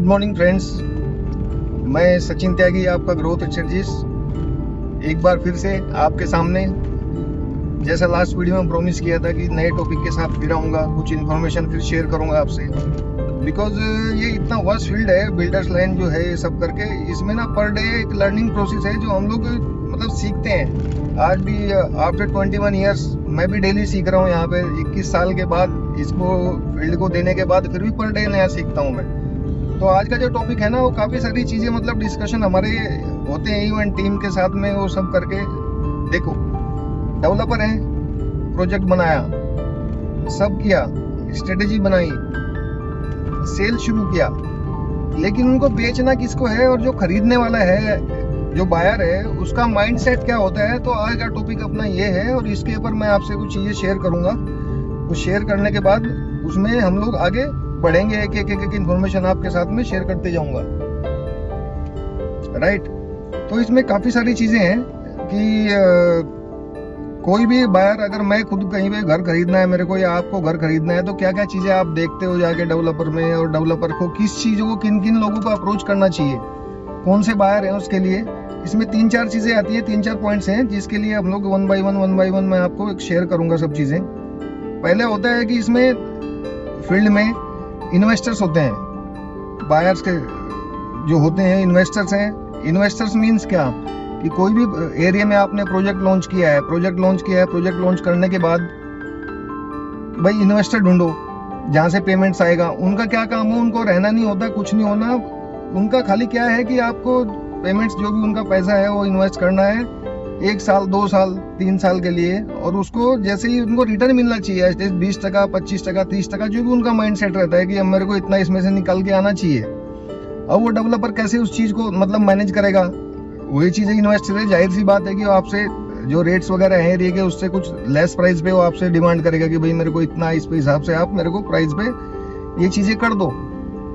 Morning friends, मैं सचिन त्यागी, आपका growth strategist, एक बार फिर से आपके सामने। जैसा लास्ट वीडियो में प्रॉमिस किया था कि नए टॉपिक के साथ फिर आऊँगा, कुछ इन्फॉर्मेशन फिर शेयर करूँगा आपसे। बिकॉज ये इतना वास्ट फील्ड है, बिल्डर्स लाइन जो है ये सब करके, इसमें ना पर डे एक लर्निंग प्रोसेस है जो हम लोग मतलब सीखते हैं। आज भी आफ्टर 21 ईयर्स मैं भी डेली सीख रहा हूँ यहाँ पे। 21 साल के बाद इसको फील्ड को देने के बाद फिर भी पर डे नया सीखता हूँ मैं। तो आज का जो टॉपिक है ना, वो काफ़ी सारी चीज़ें मतलब डिस्कशन हमारे होते हैं इवन टीम के साथ में, वो सब करके। देखो, डेवलपर है, प्रोजेक्ट बनाया, सब किया, स्ट्रेटेजी बनाई, सेल शुरू किया, लेकिन उनको बेचना किसको है और जो खरीदने वाला है, जो बायर है, उसका माइंडसेट क्या होता है। तो आज का टॉपिक अपना ये है और इसके ऊपर मैं आपसे कुछ चीज़ें शेयर करूंगा। तो शेयर करने के बाद उसमें हम लोग आगे बढ़ेंगे, एक एक इन्फॉर्मेशन आपके साथ में शेयर करते जाऊंगा, राइट। तो इसमें काफ़ी सारी चीज़ें हैं कि कोई भी बायर, अगर मैं खुद कहीं पे घर खरीदना है मेरे को या आपको घर खरीदना है, तो क्या क्या चीज़ें आप देखते हो जाके डेवलपर में, और डेवलपर को किस चीज़ों को, किन किन लोगों को अप्रोच करना चाहिए, कौन से बायर हैं उसके लिए। इसमें 3-4 चीज़ें आती हैं, 3-4 पॉइंट्स हैं जिसके लिए हम लोग वन बाय वन मैं आपको एक शेयर करूंगा सब चीज़ें। पहले होता है कि इसमें फील्ड में इन्वेस्टर्स होते हैं, बायर्स के जो होते हैं इन्वेस्टर्स हैं। इन्वेस्टर्स मीन्स क्या कि कोई भी एरिया में आपने प्रोजेक्ट लॉन्च किया है, प्रोजेक्ट लॉन्च करने के बाद भाई इन्वेस्टर ढूंढो जहाँ से पेमेंट्स आएगा। उनका क्या काम हो, उनको रहना नहीं होता, कुछ नहीं होना, उनका खाली क्या है कि आपको पेमेंट्स, जो भी उनका पैसा है वो इन्वेस्ट करना है 1 साल 2 साल 3 साल के लिए, और उसको जैसे ही उनको रिटर्न मिलना चाहिए, 20%, 25%, 30%, जो भी उनका माइंड सेट रहता है कि अब मेरे को इतना इसमें से निकल के आना चाहिए। अब वो डेवलपर कैसे उस चीज़ को मतलब मैनेज करेगा, वही चीज़ें इन्वेस्टर है। जाहिर सी बात है कि वो आपसे जो रेट्स वगैरह हैं एरिया के, उससे कुछ लेस प्राइस पे वो आपसे डिमांड करेगा कि भाई मेरे को इतना, इस पे हिसाब से आप मेरे को प्राइस पे ये चीज़ें कर दो।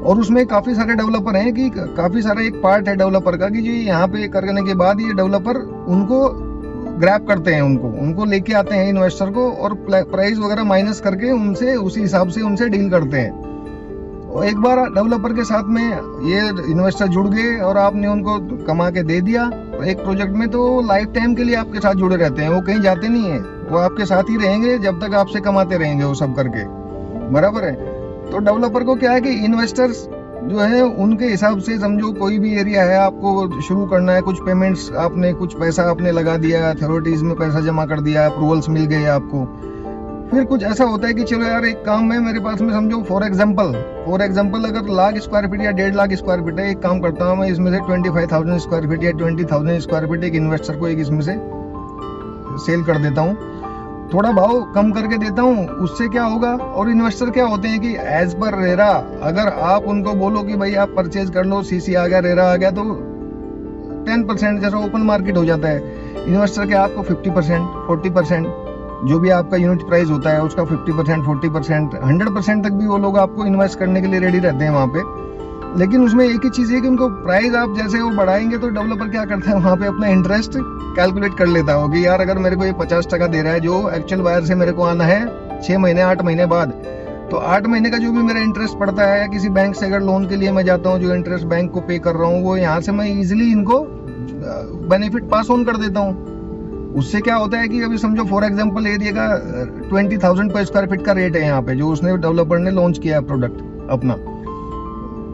और उसमें काफ़ी सारे डेवलपर हैं कि काफ़ी सारा एक पार्ट है डेवलपर का कि जो यहाँ पे करने के बाद ये डेवलपर उनको ग्रैब करते हैं, उनको लेके आते हैं इन्वेस्टर को, और प्राइस वगैरह माइनस करके उनसे उसी हिसाब से उनसे डील करते हैं। और एक बार डेवलपर के साथ में ये इन्वेस्टर जुड़ गए और आपने उनको कमा के दे दिया एक प्रोजेक्ट में, तो लाइफ टाइम के लिए आपके साथ जुड़े रहते हैं, वो कहीं जाते नहीं है, वो आपके साथ ही रहेंगे जब तक आपसे कमाते रहेंगे वो सब करके, बराबर है। तो डेवलपर को क्या है कि इन्वेस्टर्स जो है उनके हिसाब से समझो, कोई भी एरिया है आपको शुरू करना है, कुछ पेमेंट्स आपने, कुछ पैसा आपने लगा दिया, अथॉरिटीज में पैसा जमा कर दिया, अप्रूवल्स मिल गए आपको। फिर कुछ ऐसा होता है कि चलो यार एक काम है मेरे पास में, समझो फॉर एग्जांपल अगर 1,00,000 स्क्वायर फीट या 1.5 लाख स्क्वायर फीट है, एक काम करता हूँ मैं, इसमें से 25,000 स्क्वायर फीट या 20,000 स्क्वायर फीट एक इन्वेस्टर को एक इसमें से सेल कर देता हूँ, थोड़ा भाव कम करके देता हूँ। उससे क्या होगा, और इन्वेस्टर क्या होते हैं कि एज पर रेरा, अगर आप उनको बोलो कि भाई आप परचेज कर लो, सीसी आ गया, रेरा आ गया, तो 10% जैसा ओपन मार्केट हो जाता है। इन्वेस्टर के आपको 50%, 40%, जो भी आपका यूनिट प्राइस होता है उसका 50%, 40%, 100% तक भी वो लोग आपको इन्वेस्ट करने के लिए रेडी रहते हैं वहाँ पे। लेकिन उसमें एक ही चीज़ है कि उनको प्राइस आप जैसे वो बढ़ाएंगे तो डेवलपर क्या करता है, वहाँ पे अपना इंटरेस्ट कैलकुलेट कर लेता हो कि यार अगर मेरे को ये 50% दे रहा है जो एक्चुअल बायर से मेरे को आना है 6 महीने 8 महीने बाद, तो 8 महीने का जो भी मेरा इंटरेस्ट पड़ता है, या किसी बैंक से अगर लोन के लिए मैं जाता हूँ, जो इंटरेस्ट बैंक को पे कर रहा हूँ, वो यहाँ से मैं इजिली इनको बेनिफिट पास ऑन कर देता हूँ। उससे क्या होता है कि अभी समझो फॉर एग्जांपल एरिया का 20,000 पर स्क्वायर फीट का रेट है यहाँ पे, जो उसने डेवलपर ने लॉन्च किया है प्रोडक्ट अपना।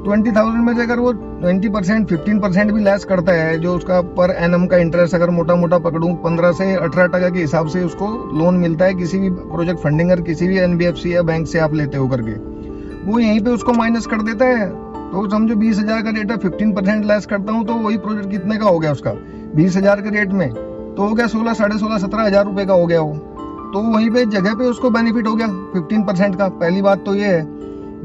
20,000 में से अगर वो 20%, 15% भी लेस करता है, जो उसका पर एनम का इंटरेस्ट अगर मोटा मोटा पकड़ूं 15 से 18% के हिसाब से उसको लोन मिलता है किसी भी प्रोजेक्ट फंडिंग, और किसी भी NBFC या बैंक से आप लेते हो करके, वो यहीं पे उसको माइनस कर देता है। तो समझो 20,000 का रेट है, 15% लेस करता हूँ, तो वही प्रोजेक्ट कितने का हो गया उसका, 20,000 के रेट में तो हो गया 16, 16,500, 17,000 रुपये का हो गया वो। तो वहीं पे जगह पे उसको बेनिफिट हो गया 15% का। पहली बात तो ये है।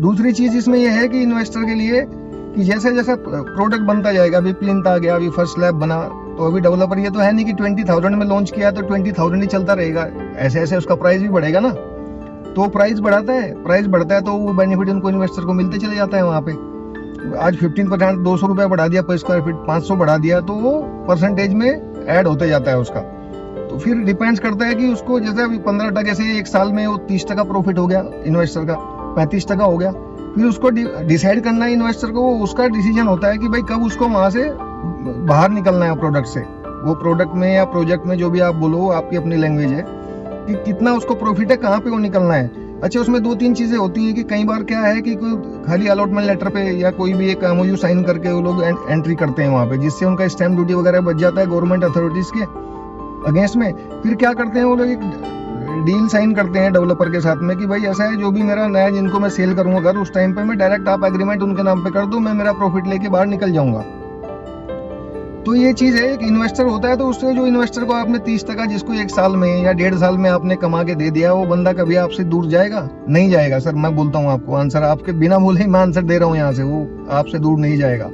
दूसरी चीज इसमें यह है कि इन्वेस्टर के लिए कि जैसे जैसा प्रोडक्ट बनता जाएगा, अभी प्लिंथ आ गया, अभी फर्स्ट स्लैब बना, तो अभी डेवलपर ये तो है नहीं कि 20,000 में लॉन्च किया तो 20,000 ही चलता रहेगा, ऐसे ऐसे उसका प्राइस भी बढ़ेगा ना। तो प्राइस बढ़ाता है, प्राइस बढ़ता है तो वो बेनिफिट उनको इन्वेस्टर को मिलते चले जाता है वहाँ पे। आज 15%, 200 रुपये बढ़ा दिया पर स्क्वायर फीट, 500 बढ़ा दिया, तो वो परसेंटेज में ऐड होते जाता है उसका। तो फिर डिपेंड्स करता है कि उसको, जैसे अभी 15% से एक साल में वो 30% प्रॉफिट हो गया इन्वेस्टर का, 35% हो गया, फिर उसको डिसाइड करना है इन्वेस्टर को, वो उसका डिसीजन होता है कि भाई कब उसको वहां से बाहर निकलना है प्रोडक्ट से, वो प्रोडक्ट में या प्रोजेक्ट में जो भी आप बोलो, आपकी अपनी लैंग्वेज है कि कितना उसको प्रॉफिट है, कहाँ पे वो निकलना है। अच्छा, उसमें 2-3 चीजें होती हैं कि कई बार क्या है कि कोई खाली अलॉटमेंट लेटर पे या कोई भी एक एमओयू साइन करके वो लोग एंट्री करते हैं वहाँ पे, जिससे उनका स्टैम्प ड्यूटी वगैरह बच जाता है गवर्नमेंट अथॉरिटीज के अगेंस्ट में। फिर क्या करते हैं वो लोग, एक डील साइन करते हैं डेवलपर के साथ में कि भाई ऐसा है, जो भी मेरा नया जिनको मैं सेल करूंगा घर, उस टाइम पे मैं डायरेक्ट आप एग्रीमेंट उनके नाम पे कर दूं, मैं मेरा प्रॉफिट लेके बाहर निकल जाऊंगा। तो ये चीज है, एक इन्वेस्टर होता है तो उससे जो इन्वेस्टर को आपने 30% जिसको 1 साल में या 1.5 साल में आपने कमा के दे दिया, वो बंदा कभी आपसे दूर जाएगा? नहीं जाएगा सर। मैं बोलता हूँ आपको आंसर, आपके बिना बोले ही मैं आंसर दे रहा हूँ यहाँ से, वो आपसे दूर नहीं जाएगा।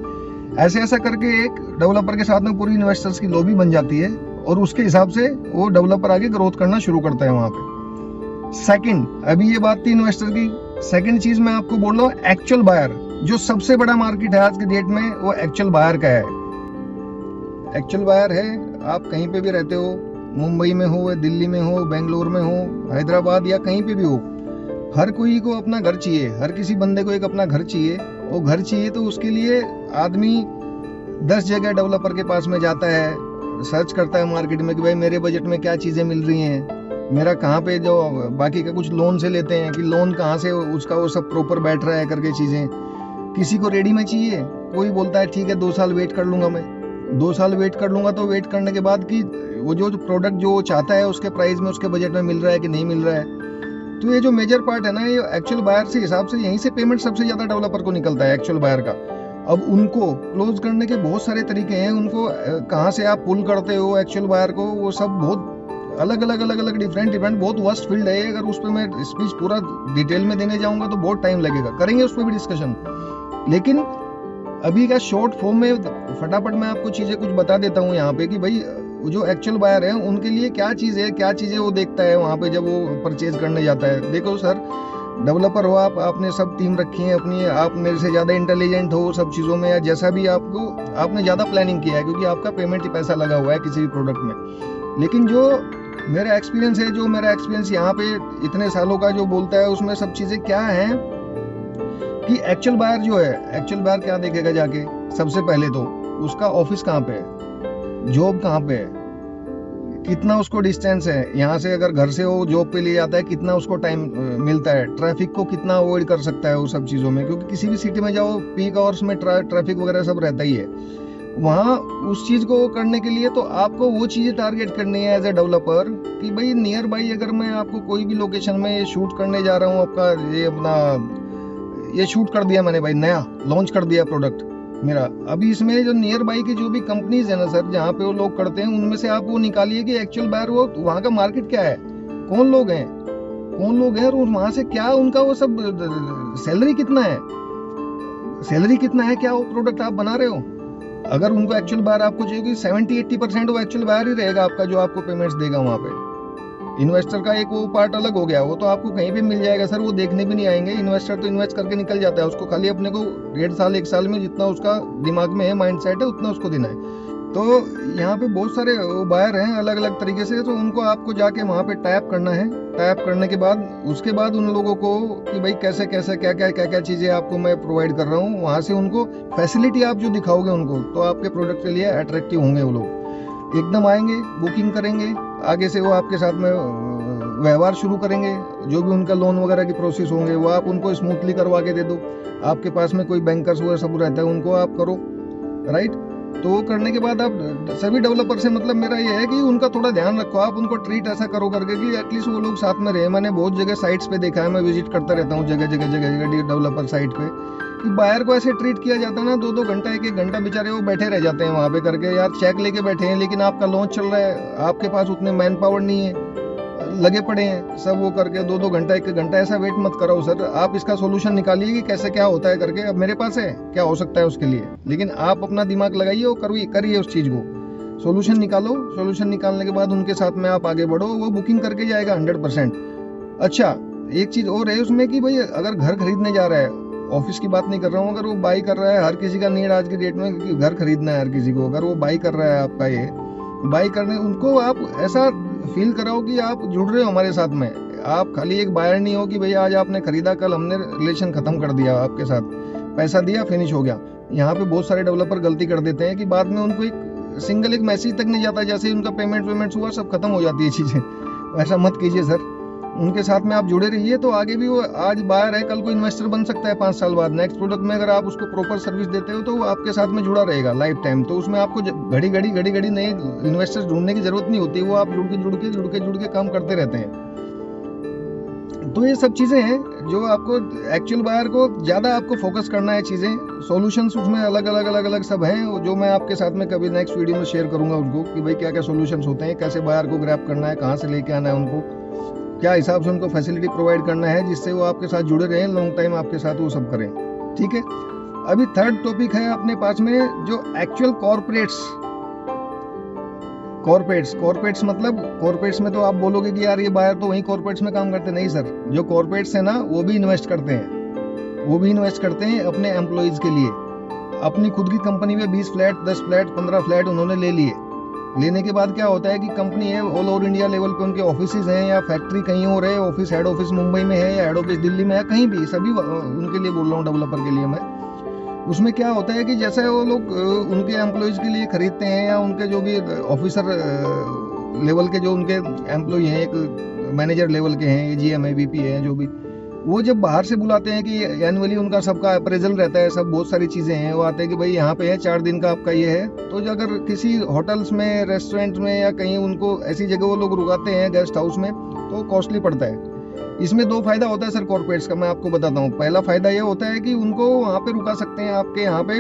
ऐसा करके एक डेवलपर के साथ में पूरी इन्वेस्टर्स की लॉबी बन जाती है और उसके हिसाब से वो डेवलपर आगे ग्रोथ करना शुरू करता है वहां पे। सेकंड, अभी ये बात थी इन्वेस्टर की, सेकंड चीज मैं आपको बोल रहा हूँ एक्चुअल बायर। जो सबसे बड़ा मार्केट है आज के डेट में, वो एक्चुअल बायर का है। एक्चुअल बायर है, आप कहीं पे भी रहते हो, मुंबई में हो, दिल्ली में हो, बेंगलोर में हो, हैदराबाद या कहीं पे भी हो, हर कोई को अपना घर चाहिए, हर किसी बंदे को एक अपना घर चाहिए। वो घर चाहिए तो उसके लिए आदमी 10 जगह डेवलपर के पास में जाता है, सर्च करता है मार्केट में कि भाई मेरे बजट में क्या चीजें मिल रही हैं, मेरा कहाँ पे जो बाकी का कुछ लोन से लेते हैं कि लोन कहाँ से उसका वो सब प्रॉपर बैठ रहा है करके चीजें। किसी को रेडी में चाहिए, कोई बोलता है ठीक है 2 साल वेट कर लूंगा, मैं 2 साल वेट कर लूंगा। तो वेट करने के बाद कि वो जो प्रोडक्ट जो वो चाहता है उसके प्राइस में उसके बजट में मिल रहा है कि नहीं मिल रहा है। तो ये जो मेजर पार्ट है ना, ये एक्चुअल बायर से हिसाब से यहीं से पेमेंट सबसे ज्यादा डेवलपर को निकलता है, एक्चुअल बायर का। अब उनको क्लोज करने के बहुत सारे तरीके हैं, उनको कहाँ से आप पुल करते हो एक्चुअल बायर को, वो सब बहुत अलग अलग डिफरेंट बहुत वर्स्ट फील्ड है। अगर उस पर मैं स्पीच पूरा डिटेल में देने जाऊंगा तो बहुत टाइम लगेगा, करेंगे उस पर भी डिस्कशन। लेकिन अभी का शॉर्ट फॉर्म में फटाफट मैं आपको चीजें कुछ बता देता हूँ यहाँ पे कि भाई जो एक्चुअल बायर है उनके लिए क्या चीज है, क्या चीजें वो देखता है वहां पे जब वो परचेज करने जाता है। देखो सर, डेवलपर हो आप, आपने सब टीम रखी है अपनी, आप मेरे से ज्यादा इंटेलिजेंट हो सब चीजों में, या जैसा भी आपको, आपने ज्यादा प्लानिंग किया है क्योंकि आपका पेमेंट ही पैसा लगा हुआ है किसी भी प्रोडक्ट में। लेकिन जो मेरा एक्सपीरियंस है, जो मेरा एक्सपीरियंस यहाँ पे इतने सालों का जो बोलता है, उसमें सब चीजें क्या है कि एक्चुअल बायर जो है, एक्चुअल बायर क्या देखेगा जाके, सबसे पहले तो उसका ऑफिस कहाँ पे है, जॉब कहाँ पे है, कितना उसको डिस्टेंस है यहाँ से, अगर घर से वो जॉब पे ले जाता है कितना उसको टाइम मिलता है, ट्रैफिक को कितना अवॉइड कर सकता है वो सब चीज़ों में, क्योंकि किसी भी सिटी में जाओ पीक आवर्स में ट्रैफिक वगैरह सब रहता ही है। वहाँ उस चीज़ को करने के लिए तो आपको वो चीज़ें टारगेट करनी है एज ए डेवलपर कि भाई नियर बाई अगर मैं आपको कोई भी लोकेशन में ये शूट करने जा रहा हूँ, आपका ये अपना ये शूट कर दिया मैंने भाई, नया लॉन्च कर दिया प्रोडक्ट मेरा, अभी इसमें जो नियर बाई की जो भी कंपनीज है ना सर, जहाँ पे वो लोग करते हैं, उनमें से आप वो निकालिए कि एक्चुअल बायर वो वहाँ का मार्केट क्या है, कौन लोग हैं और वहाँ से क्या उनका वो सब सैलरी कितना है, क्या वो प्रोडक्ट आप बना रहे हो। अगर उनको एक्चुअल बायर आपको चाहिए कि 70-80% वो एक्चुअल बायर ही रहेगा आपका, जो आपको पेमेंट्स देगा वहाँ पे। इन्वेस्टर का एक वो पार्ट अलग हो गया, वो तो आपको कहीं भी मिल जाएगा सर, वो देखने भी नहीं आएंगे। इन्वेस्टर तो इन्वेस्ट करके निकल जाता है, उसको खाली अपने को 1.5 साल 1 साल में जितना उसका दिमाग में है, माइंड सेट है, उतना उसको देना है। तो यहाँ पे बहुत सारे बायर हैं अलग अलग तरीके से, तो उनको आपको जाके वहाँ पे टैप करना है। टैप करने के बाद उसके बाद उन लोगों को कि भाई कैसे कैसे क्या चीजें आपको मैं प्रोवाइड कर रहा हूँ, वहाँ से उनको फैसिलिटी आप जो दिखाओगे उनको, तो आपके प्रोडक्ट के लिए अट्रैक्टिव होंगे वो लोग, एकदम आएंगे, बुकिंग करेंगे, आगे से वो आपके साथ में व्यवहार शुरू करेंगे। जो भी उनका लोन वगैरह की प्रोसेस होंगे वो आप उनको स्मूथली करवा के दे दो। आपके पास में कोई बैंकर्स वगैरह सब रहता है, उनको आप करो, राइट। तो वो करने के बाद आप सभी डेवलपर से, मतलब मेरा ये है कि उनका थोड़ा ध्यान रखो, आप उनको ट्रीट ऐसा करो करके कि एटलीस्ट वो लोग साथ में रहे। मैंने बहुत जगह साइट्स पे देखा है, मैं विजिट करता रहता हूँ जगह जगह डेवलपर साइट पे, कि बायर को ऐसे ट्रीट किया जाता है ना, 2-2 घंटा 1-1 घंटा बेचारे वो बैठे रह जाते हैं वहाँ पे करके, यार चेक लेके बैठे हैं लेकिन आपका लॉन्च चल रहा है, आपके पास उतने मैन पावर नहीं है, लगे पड़े हैं सब वो करके 2-2 घंटा 1-1 घंटा ऐसा वेट मत कराओ सर। आप इसका सोल्यूशन निकालिए कि कैसे क्या होता है करके, अब मेरे पास है क्या हो सकता है उसके लिए, लेकिन आप अपना दिमाग लगाइए और करिए उस चीज को, सोल्यूशन निकालो। सोल्यूशन निकालने के बाद उनके साथ में आप आगे बढ़ो, वो बुकिंग करके जाएगा 100%। अच्छा, एक चीज और है उसमें कि भाई अगर घर खरीदने जा रहा है, ऑफिस की बात नहीं कर रहा हूँ, अगर वो बाई कर रहा है, हर किसी का नीड आज की डेट में कि घर खरीदना है हर किसी को, अगर वो बाई कर रहा है आपका ये बाई करने, उनको आप ऐसा फील कराओ कि आप जुड़ रहे हो हमारे साथ में, आप खाली एक बायर नहीं हो कि भैया आज आपने खरीदा, कल हमने रिलेशन खत्म कर दिया आपके साथ, पैसा दिया फिनिश हो गया। यहाँ पे बहुत सारे डेवलपर गलती कर देते हैं कि बाद में उनको एक सिंगल एक मैसेज तक नहीं जाता, जैसे ही उनका पेमेंट हुआ सब खत्म हो जाती है चीजें। ऐसा मत कीजिए सर, उनके साथ में आप जुड़े रहिए, तो आगे भी वो आज बायर है, कल को इन्वेस्टर बन सकता है 5 साल बाद। नेक्स्ट प्रोडक्ट में अगर आप उसको प्रॉपर सर्विस देते हो तो वो आपके साथ में जुड़ा रहेगा लाइफ टाइम। तो उसमें आपको घड़ी घड़ी नए इन्वेस्टर्स ढूंढने की जरूरत नहीं होती, वो आप जुड़ के काम करते रहते हैं। तो ये सब चीजें हैं जो आपको एक्चुअल बायर को ज्यादा आपको फोकस करना है चीजें। सॉल्यूशंस उसमें अलग सब हैं, जो मैं आपके साथ में कभी नेक्स्ट वीडियो में शेयर करूंगा उनको, कि भाई क्या क्या सॉल्यूशंस होते हैं, कैसे बायर को ग्रैब करना है, कहाँ से लेके आना है उनको, क्या हिसाब से उनको फैसिलिटी प्रोवाइड करना है जिससे वो आपके साथ जुड़े रहें, लॉन्ग टाइम आपके साथ वो सब करें। ठीक है, अभी थर्ड टॉपिक है अपने पास में जो एक्चुअल कॉर्पोरेट्स मतलब कॉर्पोरेट्स में तो आप बोलोगे कि यार ये बायर तो वही कॉर्पोरेट्स में काम करते, नहीं सर। जो कॉर्पोरेट्स है ना वो भी इन्वेस्ट करते हैं अपने एम्प्लॉइज के लिए। अपनी खुद की कंपनी में 20 फ्लैट 10 फ्लैट 15 फ्लैट उन्होंने ले लिए। लेने के बाद क्या होता है कि कंपनी है, ऑल ओवर इंडिया लेवल पे उनके ऑफिसेज हैं या फैक्ट्री कहीं और है, हेड ऑफिस मुंबई में है या हेड ऑफिस दिल्ली में है, कहीं भी, सभी उनके लिए बोल रहा हूँ, डेवलपर के लिए मैं। उसमें क्या होता है कि जैसे वो लोग उनके एम्प्लॉयज के लिए खरीदते हैं या उनके जो भी ऑफिसर लेवल के जो उनके एम्प्लॉय हैं, एक मैनेजर लेवल के हैं, GM है, VP है, जो भी, वो जब बाहर से बुलाते हैं कि एनुअली उनका सबका अप्रेजल रहता है, सब बहुत सारी चीजें हैं, वो आते हैं कि भाई यहाँ पे है 4 दिन का आपका ये है। तो जो अगर किसी होटल्स में, रेस्टोरेंट में या कहीं उनको ऐसी जगह वो लोग रुकाते हैं गेस्ट हाउस में, तो कॉस्टली पड़ता है। इसमें 2 फायदा होता है सर कॉर्पोरेट्स का, मैं आपको बताता हूँ। पहला फायदा ये होता है कि उनको वहाँ पे रुका सकते हैं, आपके यहाँ पे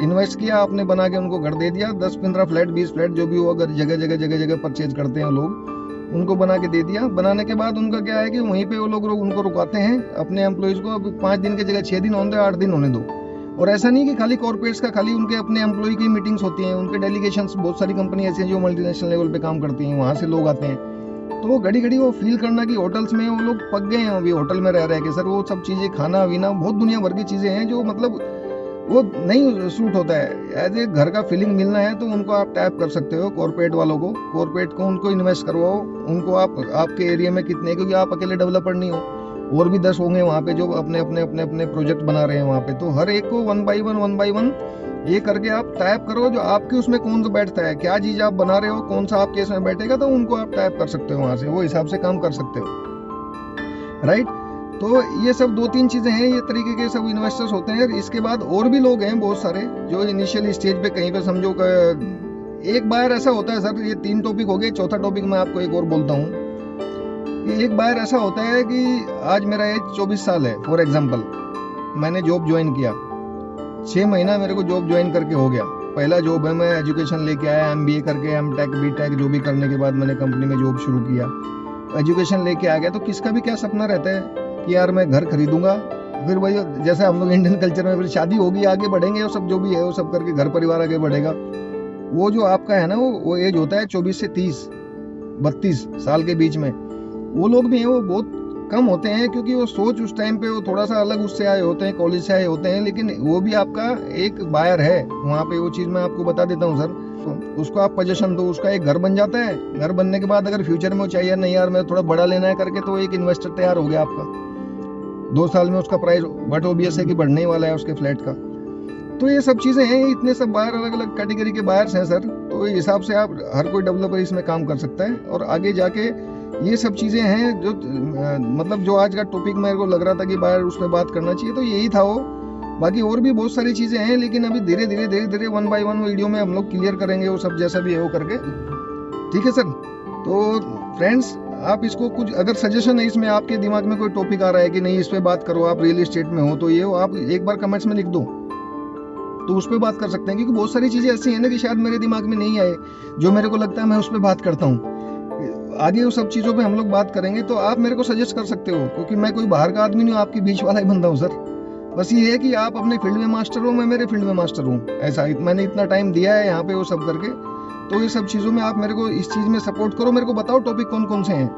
इन्वेस्ट किया आपने, बना के उनको घर दे दिया, 10-15 फ्लैट 20 फ्लैट जो भी हो, अगर जगह परचेज करते हैं लोग, उनको बना के दे दिया। बनाने के बाद उनका क्या है कि वहीं पे वो लोग उनको रुकाते हैं अपने एम्प्लॉइज को। अब 5 दिन की जगह 6 दिन होने दो, 8 दिन होने दो। और ऐसा नहीं कि खाली कॉर्पोरेट्स का खाली उनके अपने एम्प्लॉय की मीटिंग्स होती हैं, उनके डेलीगेशंस, बहुत सारी कंपनी ऐसी हैं जो मल्टीनेशनल लेवल पे काम करती हैं, वहाँ से लोग आते हैं। तो वो घड़ी वो फील करना कि होटल्स में वो लोग पक गए हैं, अभी होटल में रह रहे हैं कि सर वो सब चीजें, खाना वीना, बहुत दुनिया भर की चीजें हैं जो मतलब वो नहीं सूट होता है। एज ए घर का फीलिंग मिलना है तो उनको आप टैप कर सकते हो, कॉर्पोरेट वालों को, उनको इन्वेस्ट करवाओ। उनको आप आपके एरिया में कितने, क्योंकि आप अकेले डेवलपर नहीं हो, और भी 10 होंगे वहाँ पे जो अपने प्रोजेक्ट बना रहे हैं वहाँ पे। तो हर एक को 1 by 1 ये करके आप टैप करो, जो आपके उसमें कौन सा बैठता है, क्या चीज आप बना रहे हो, कौन सा आपके इसमें बैठेगा, तो उनको आप टैप कर सकते हो, वहां से वो हिसाब से काम कर सकते हो, राइट। तो ये सब 2-3 चीजें हैं, ये तरीके के सब इन्वेस्टर्स होते हैं। इसके बाद और भी लोग हैं बहुत सारे जो इनिशियल स्टेज पे कहीं पे समझो एक बायर ऐसा होता है सर, ये 3 टॉपिक हो गए, चौथा टॉपिक मैं आपको एक और बोलता हूँ कि एक बायर ऐसा होता है कि आज मेरा एज 24 साल है, फॉर एग्जाम्पल, मैंने जॉब ज्वाइन किया, 6 महीना मेरे को जॉब ज्वाइन करके हो गया, पहला जॉब है, मैं एजुकेशन लेके आया, MBA करके, M.Tech B.Tech जो भी करने के बाद मैंने कंपनी में जॉब शुरू किया, एजुकेशन लेके आ गया। तो किसका भी क्या सपना रहता है कि यार मैं घर खरीदूंगा, फिर वही जैसे हम लोग इंडियन कल्चर में, फिर शादी होगी, आगे बढ़ेंगे, वो सब जो भी है वो सब करके घर परिवार आगे बढ़ेगा। वो जो आपका है ना वो एज होता है 24 से 30-32 साल के बीच में। वो लोग भी हैं, वो बहुत कम होते हैं, क्योंकि वो सोच उस टाइम पे वो थोड़ा सा अलग उससे आए होते हैं, कॉलेज से आए होते हैं, लेकिन वो भी आपका एक बायर है वहाँ पे। वो चीज़ मैं आपको बता देता हूँ सर, तो उसको आप पोजीशन दो, उसका एक घर बन जाता है। घर बनने के बाद अगर फ्यूचर में वो चाहिए नहीं यार मैं थोड़ा बड़ा लेना है करके, तो एक इन्वेस्टर तैयार हो गया आपका, 2 साल में उसका प्राइस बट ओबियस है कि बढ़ने ही वाला है उसके फ्लैट का। तो ये सब चीजें हैं, इतने सब बायर, अलग अलग कैटेगरी के बायर्स हैं सर। तो इस हिसाब से आप हर कोई डेवलपर इसमें काम कर सकता है, और आगे जाके ये सब चीजें हैं जो मतलब जो आज का टॉपिक मेरे को लग रहा था कि बायर उसमें बात करना चाहिए, तो यही था वो। बाकी और भी बहुत सारी चीजें हैं, लेकिन अभी धीरे धीरे 1 by 1 वीडियो में हम लोग क्लियर करेंगे वो सब, जैसा भी है वो करके, ठीक है सर। तो फ्रेंड्स, आप इसको कुछ अगर सजेशन है इसमें, आपके दिमाग में कोई टॉपिक आ रहा है कि नहीं इस पे बात करो, आप रियल एस्टेट में हो, तो ये आप एक बार कमेंट्स में लिख दो, तो उस पर बात कर सकते हैं। क्योंकि बहुत सारी चीजें ऐसी हैं ना कि शायद मेरे दिमाग में नहीं आए, जो मेरे को लगता है मैं उस पर बात करता हूँ। आगे उस सब चीजों पे हम लोग बात करेंगे, तो आप मेरे को सजेस्ट कर सकते हो, क्योंकि मैं कोई बाहर का आदमी नहीं हूँ, आपके बीच वाला ही बंदा हूँ सर। बस ये है कि आप अपने फील्ड में मास्टर हो, मैं मेरे फील्ड में मास्टर हूँ, ऐसा मैंने इतना टाइम दिया है यहाँ पे वो सब करके। तो ये सब चीजों में आप मेरे को इस चीज में सपोर्ट करो, मेरे को बताओ टॉपिक कौन कौन से हैं,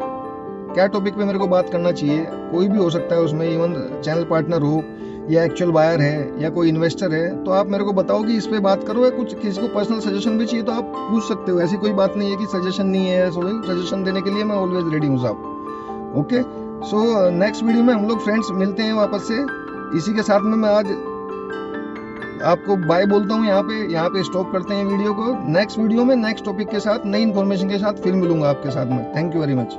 क्या टॉपिक पे मेरे को बात करना चाहिए। कोई भी हो सकता है उसमें, इवन चैनल पार्टनर हो या एक्चुअल बायर है या कोई इन्वेस्टर है, तो आप मेरे को बताओ कि इस पे बात करो। या कुछ किसी को पर्सनल सजेशन भी चाहिए तो आप पूछ सकते हो, ऐसी कोई बात नहीं है कि सजेशन नहीं है। सजेशन देने के लिए मैं ऑलवेज रेडी हूँ साहब, ओके। सो नेक्स्ट वीडियो में हम लोग फ्रेंड्स मिलते हैं वापस से। इसी के साथ में मैं आज आपको बाय बोलता हूँ। यहाँ पे स्टॉप करते हैं वीडियो को। नेक्स्ट वीडियो में नेक्स्ट टॉपिक के साथ, नई इन्फॉर्मेशन के साथ फिर मिलूंगा आपके साथ में। Thank you very much.